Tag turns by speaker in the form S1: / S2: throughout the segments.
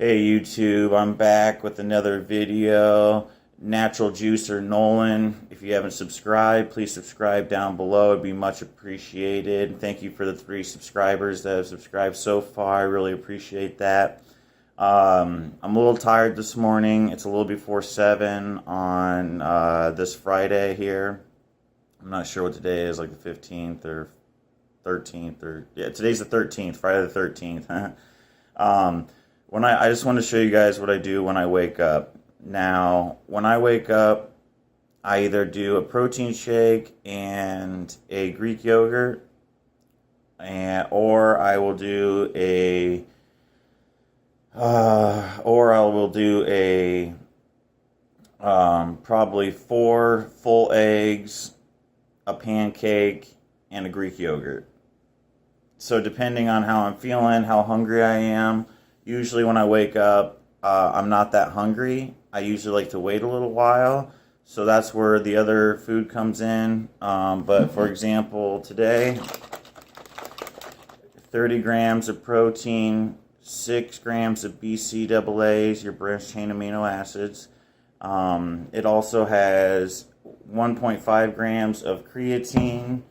S1: Hey YouTube, I'm back with another video. Natural Juicer Nolan. If you haven't subscribed, please subscribe down below. It'd be much appreciated. Thank you for the 3 subscribers that have subscribed so far. I really appreciate that. I'm a little tired this morning. It's a little before 7 on this Friday here. I'm not sure what today is, like the 15th or 13th or yeah, today's the 13th, Friday the 13th. I just want to show you guys what I do when I wake up. Now, when I wake up, I either do a protein shake and a Greek yogurt, or I will do probably 4 full eggs, a pancake, and a Greek yogurt. So depending on how I'm feeling, how hungry I am, usually when I wake up, I'm not that hungry. I usually like to wait a little while. So that's where the other food comes in. But for example, today, 30 grams of protein, 6 grams of BCAAs, your branched chain amino acids. It also has 1.5 grams of creatine.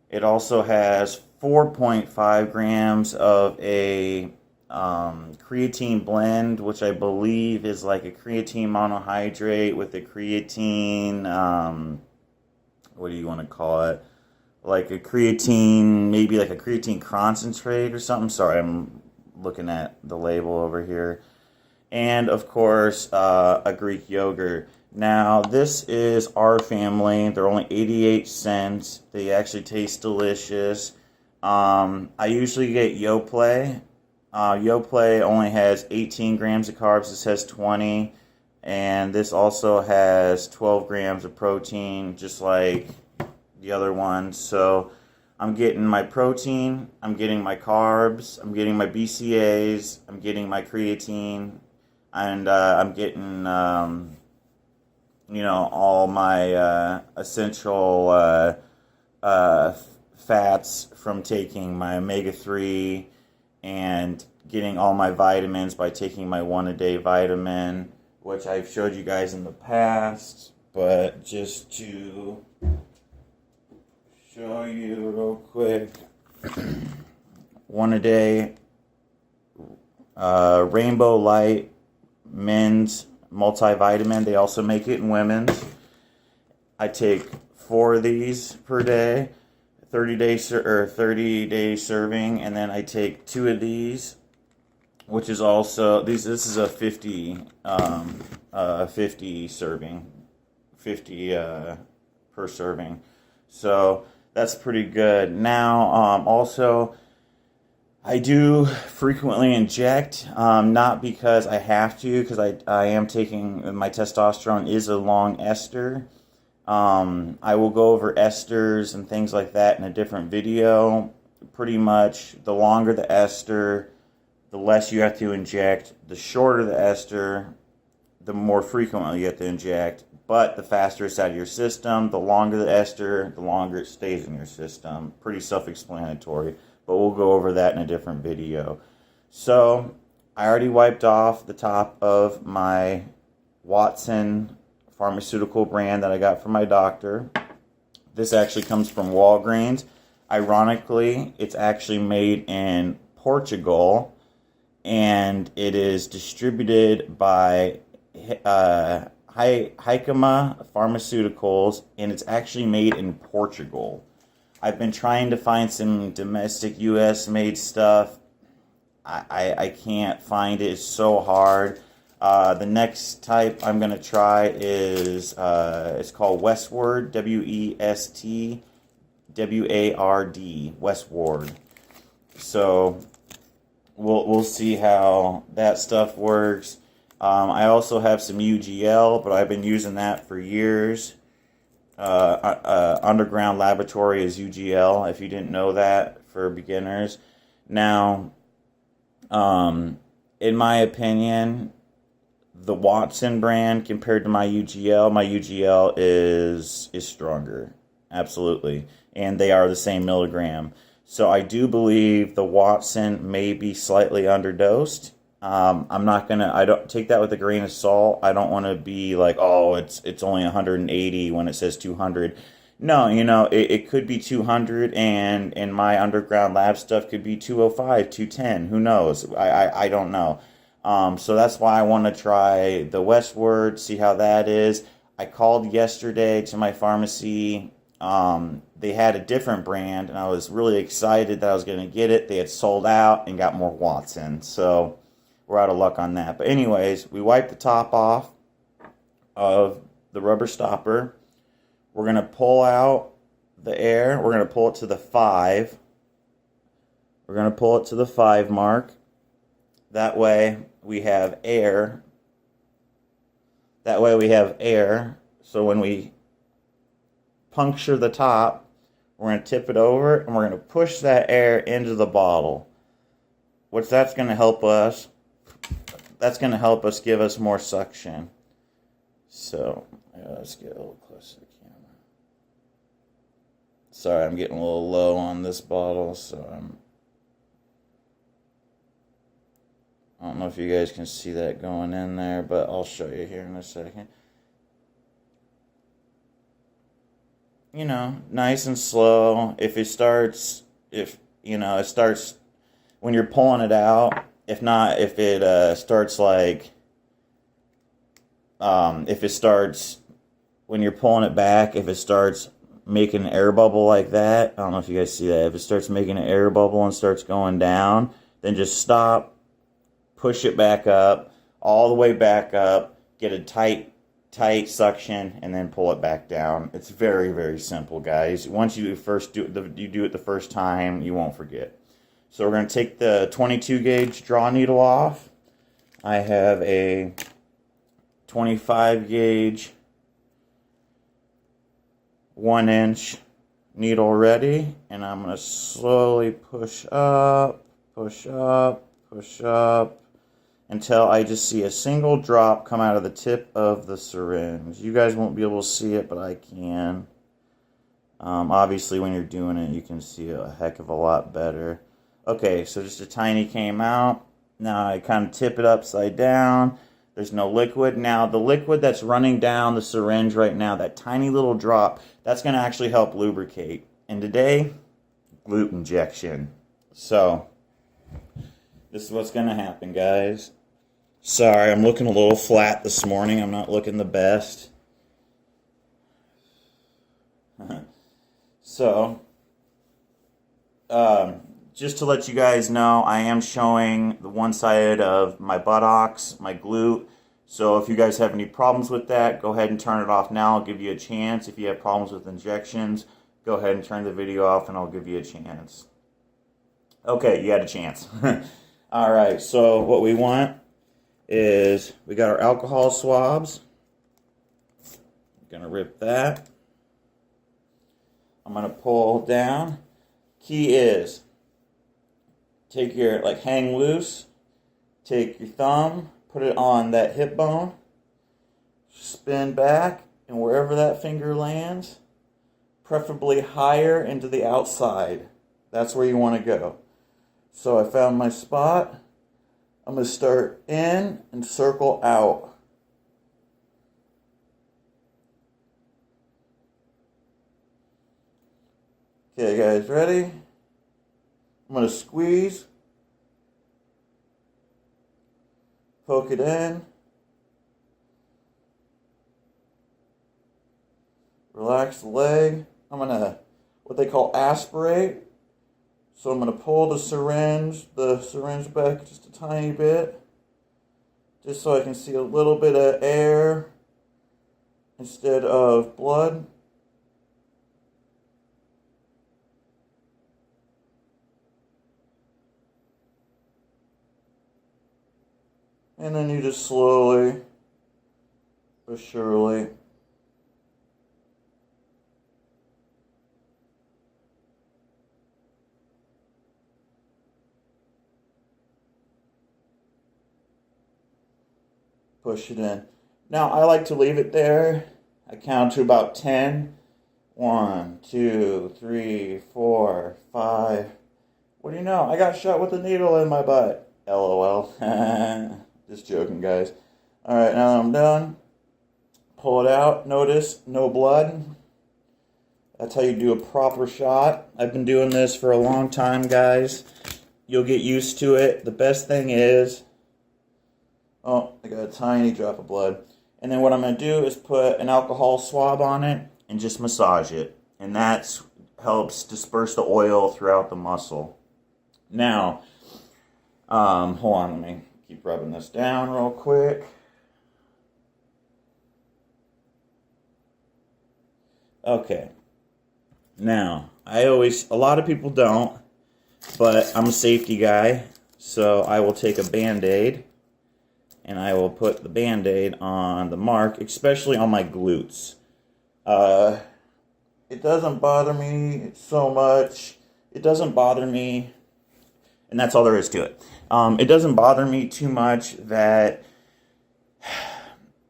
S1: It also has 4.5 grams of a creatine blend, which I believe is like a creatine monohydrate with a creatine, what do you want to call it? Like a creatine, maybe like a creatine concentrate or something. Sorry, I'm looking at the label over here. And of course, a Greek yogurt. Now, this is our family. They're only 88 cents. They actually taste delicious. I usually get Yoplait. Yoplait only has 18 grams of carbs. This has 20. And this also has 12 grams of protein, just like the other ones. So I'm getting my protein, I'm getting my carbs, I'm getting my BCAAs, I'm getting my creatine, and I'm getting, all my essential fats from taking my omega-3 and getting all my vitamins by taking my 1-a-day vitamin, which I've showed you guys in the past, but just to show you real quick, 1-a-day Rainbow Light men's multivitamin. They also make it in women's. I take 4 of these per day, 30-day serving, and then I take 2 of these, which is also this is a 50 serving, 50 per serving. So that's pretty good. Now, also, I do frequently inject, not because I have to, because I am taking, my testosterone is a long ester. I will go over esters and things like that in a different video. Pretty much, the longer the ester, the less you have to inject. The shorter the ester, the more frequently you have to inject. But the faster it's out of your system, the longer the ester, the longer it stays in your system. Pretty self-explanatory, but we'll go over that in a different video. So, I already wiped off the top of my Watson pharmaceutical brand that I got from my doctor. This actually comes from Walgreens. Ironically, it's actually made in Portugal, and it is distributed by Hikema Pharmaceuticals, and it's actually made in Portugal. I've been trying to find some domestic U.S. made stuff. I can't find it. It's so hard. The next type I'm going to try is, it's called Westward, WESTWARD, Westward. So we'll see how that stuff works. I also have some UGL, but I've been using that for years. Underground Laboratory is UGL, if you didn't know that, for beginners. Now, in my opinion, the Watson brand compared to my UGL is stronger, absolutely, and they are the same milligram. So I do believe the Watson may be slightly underdosed. I'm not gonna. I don't take that with a grain of salt. I don't want to be like, oh, it's only 180 when it says 200. No, it could be 200, and in my underground lab stuff could be 205, 210. Who knows? I don't know. So that's why I want to try the Westward, see how that is. I called yesterday to my pharmacy. They had a different brand, and I was really excited that I was going to get it. They had sold out and got more Watson, so we're out of luck on that. But anyways, we wiped the top off of the rubber stopper. We're going to pull out the air. We're going to pull it to the 5. We're going to pull it to the 5 mark. That way we have air. So when we puncture the top, we're going to tip it over and we're going to push that air into the bottle. That's going to help us. That's going to help us give us more suction. So let's get a little closer to the camera. Sorry, I'm getting a little low on this bottle, so I don't know if you guys can see that going in there, but I'll show you here in a second. Nice and slow. If it starts when you're pulling it out. If it starts when you're pulling it back, if it starts making an air bubble like that, I don't know if you guys see that. If it starts making an air bubble and starts going down, then just stop, push it back up, all the way back up, get a tight suction, and then pull it back down. It's very, very simple, guys. Once you do it the first time, you won't forget. So we're going to take the 22 gauge draw needle off. I have a 25 gauge 1-inch needle ready, and I'm going to slowly push up, until I just see a single drop come out of the tip of the syringe. You guys won't be able to see it, but I can. Obviously, when you're doing it, you can see it a heck of a lot better. Okay, so just a tiny came out. Now I kind of tip it upside down. There's no liquid. Now, the liquid that's running down the syringe right now, that tiny little drop, that's going to actually help lubricate. And today, glute injection. So, this is what's going to happen, guys. Sorry, I'm looking a little flat this morning. I'm not looking the best. So, just to let you guys know, I am showing the one side of my buttocks, my glute. So if you guys have any problems with that, go ahead and turn it off now. I'll give you a chance. If you have problems with injections, go ahead and turn the video off and I'll give you a chance. Okay, you had a chance. All right, so what we want is we got our alcohol swabs. I'm going to rip that. I'm going to pull down. Key is take your, hang loose, take your thumb, put it on that hip bone, spin back, and wherever that finger lands, preferably higher into the outside. That's where you want to go. So I found my spot. I'm going to start in and circle out. Okay, guys, ready? I'm going to squeeze, poke it in, relax the leg. I'm going to, what they call aspirate. So I'm going to pull the syringe back just a tiny bit, just so I can see a little bit of air instead of blood. And then you just slowly but surely push it in. Now I like to leave it there. I count to about 10. 1, 2, 3, 4, 5. What do you know? I got shot with a needle in my butt. LOL. Just joking, guys. Alright, now that I'm done, pull it out. Notice, no blood. That's how you do a proper shot. I've been doing this for a long time, guys. You'll get used to it. The best thing is... Oh, I got a tiny drop of blood. And then what I'm going to do is put an alcohol swab on it and just massage it. And that helps disperse the oil throughout the muscle. Now, hold on, let me keep rubbing this down real quick. Okay. Now, a lot of people don't, but I'm a safety guy, so I will take a Band-Aid, and I will put the Band-Aid on the mark, especially on my glutes. It doesn't bother me so much. It doesn't bother me, and that's all there is to it. It doesn't bother me too much that,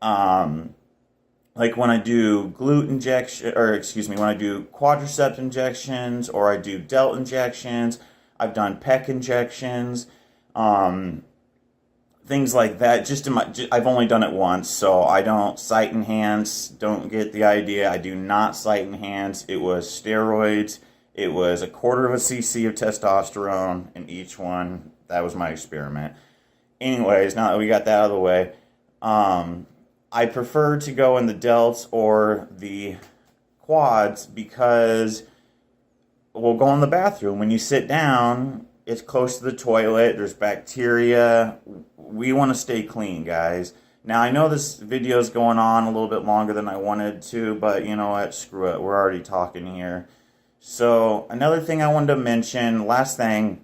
S1: like when I do glute injection, when I do quadricep injections, or I do delt injections, I've done pec injections, things like that. I've only done it once, so I don't sight enhance. Don't get the idea. I do not sight enhance. It was steroids. It was 1/4 cc of testosterone in each one. That was my experiment. Anyways, now that we got that out of the way, I prefer to go in the delts or the quads because we'll go in the bathroom. When you sit down, it's close to the toilet. There's bacteria. We want to stay clean, guys. Now, I know this video is going on a little bit longer than I wanted to, but you know what? Screw it. We're already talking here. So, another thing I wanted to mention, last thing,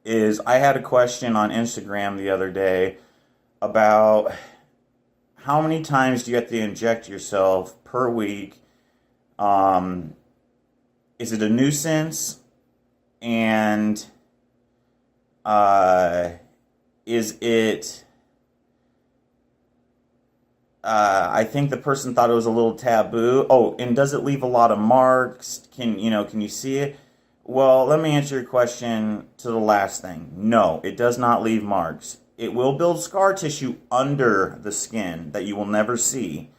S1: is I had a question on Instagram the other day about how many times do you have to inject yourself per week? Is it a nuisance? And is it... I think the person thought it was a little taboo. Oh, and does it leave a lot of marks? Can you see it? Well, let me answer your question to the last thing. No, it does not leave marks. It will build scar tissue under the skin that you will never see.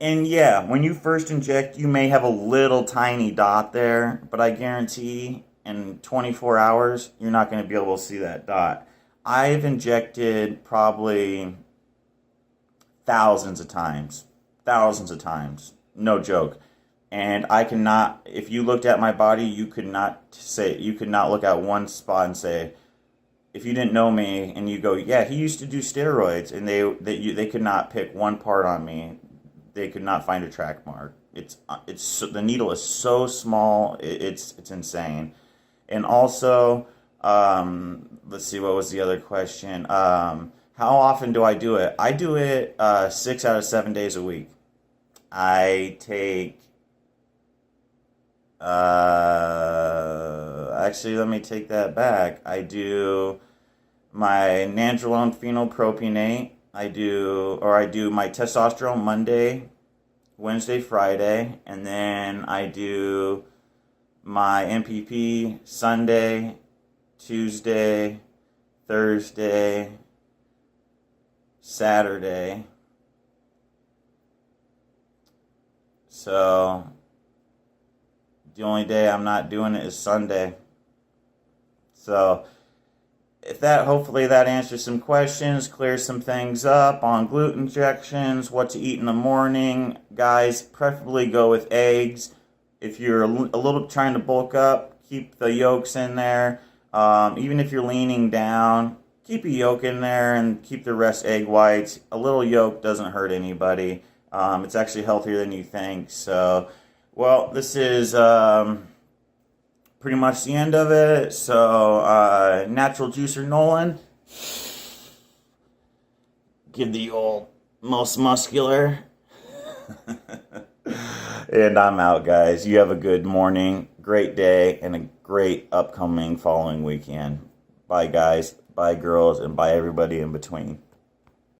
S1: And yeah, when you first inject, you may have a little tiny dot there, but I guarantee in 24 hours, you're not going to be able to see that dot. I've injected probably thousands of times, no joke. And I cannot, if you looked at my body, you could not look at one spot and say, if you didn't know me and you go, yeah, he used to do steroids, and they could not pick one part on me. They could not find a track mark. The needle is so small, it's insane. And also, let's see, what was the other question? How often do I do it? I do it 6 out of 7 days a week. I take, actually, let me take that back. I do my nandrolone phenylpropionate. I do my testosterone Monday, Wednesday, Friday, and then I do my MPP Sunday, Tuesday, Thursday, Saturday. So the only day I'm not doing it is Sunday. So hopefully that answers some questions, clears some things up on glute injections, what to eat in the morning. Guys, preferably go with eggs. If you're a little trying to bulk up, keep the yolks in there. Even if you're leaning down, keep a yolk in there and keep the rest egg whites. A little yolk doesn't hurt anybody. It's actually healthier than you think. So, well, this is pretty much the end of it. So, Natural Juicer Nolan, give the old most muscular. And I'm out, guys. You have a good morning, great day, and a great upcoming following weekend. Bye, guys. Bye, girls, and bye, everybody in between.